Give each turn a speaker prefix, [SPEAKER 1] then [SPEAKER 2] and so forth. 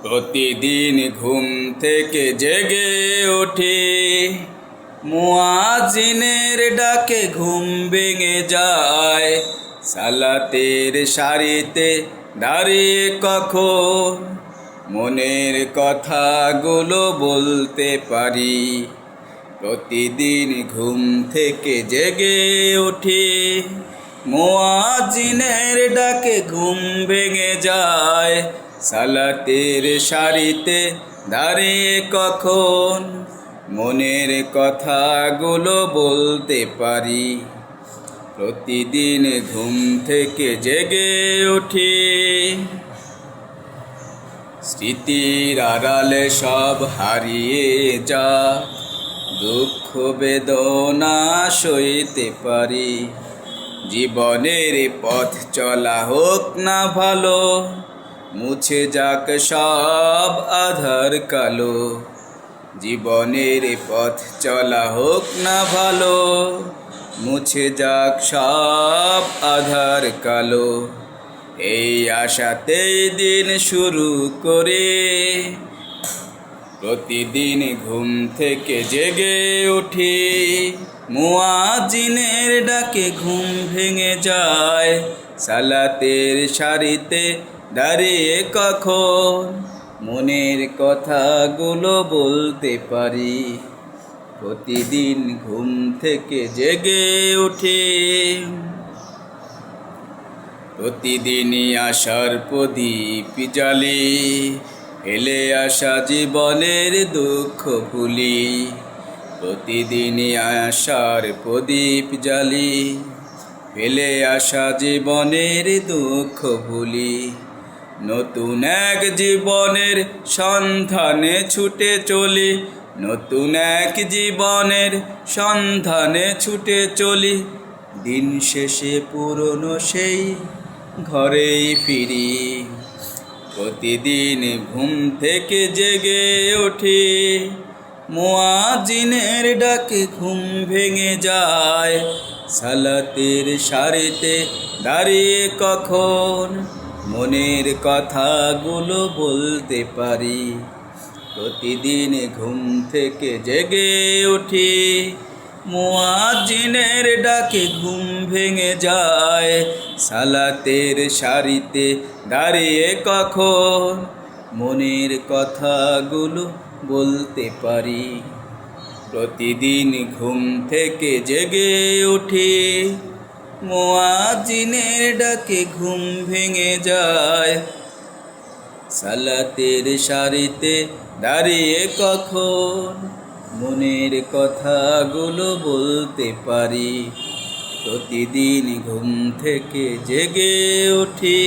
[SPEAKER 1] প্রতিদিন ঘুম থেকে জেগে উঠি, মুয়াজ্জিনের ডাকে ঘুম ভেঙে যায়। সালাতের সারিতে দাঁড়িয়ে কখন মনের কথাগুলো বলতে পারি। প্রতিদিন ঘুম থেকে জেগে উঠি, মুয়াজ্জিনের ডাকে ঘুম ভেঙে যায়। সালাতের সারিতে দাঁড়িয়ে কখন মনের কথাগুলো বলতে পারি। প্রতিদিন ঘুম থেকে জেগে উঠি, স্মৃতির আড়ালে সব হারিয়ে যা, দুঃখ বেদনা সইতে পারি। জীবনের পথ চলা হোক না ভালো, মুছে যাক সব আধার কালো। জীবনের পথ চলা হোক না ভালো, মুছে যাক সব আধার কালো। এই আশাতেই দিন শুরু করে, প্রতিদিন ঘুম থেকে জেগে উঠি। মুয়াজ্জিনের ডাকে ঘুম ভেঙে যায়। সালাতের সারিতে দাঁড়িয়ে কখন মনের কথাগুলো বলতে পারি। প্রতিদিন ঘুম থেকে জেগে উঠি, প্রতিদিনই আশার প্রদীপ জ্বালি, ফেলে আসা জীবনের দুঃখ ভুলি। প্রতিদিনই আশার প্রদীপ জ্বালি, ফেলে আসা জীবনের দুঃখ ভুলি। নতুন এক জীবনের সন্ধানে ছুটে চলি, নতুন এক জীবনের সন্ধানে ছুটে চলি। দিন শেষে পুরনো সেই ঘরেই ফিরি। প্রতিদিন ঘুম থেকে জেগে উঠি, মুয়াজ্জিনের ডাকে ঘুম ভেঙে যায়। সালাতের সারিতে দাঁড়িয়ে কখন মনের কথাগুলো বলতে পারি। প্রতিদিন ঘুম থেকে জেগে উঠি, মুয়াজ্জিনের ডাকে ঘুম ভেঙে যায়। সালাতের সারিতে দাঁড়িয়ে কখন মনের কথাগুলো বলতে পারি। প্রতিদিন ঘুম থেকে জেগে উঠি, মুয়াজ্জিনের ডাকে ঘুম ভেঙে যায়। সালাতের সারিতে দাঁড়িয়ে কখন মনের কথাগুলো বলতে পারি। প্রতিদিন ঘুম থেকে জেগে উঠি।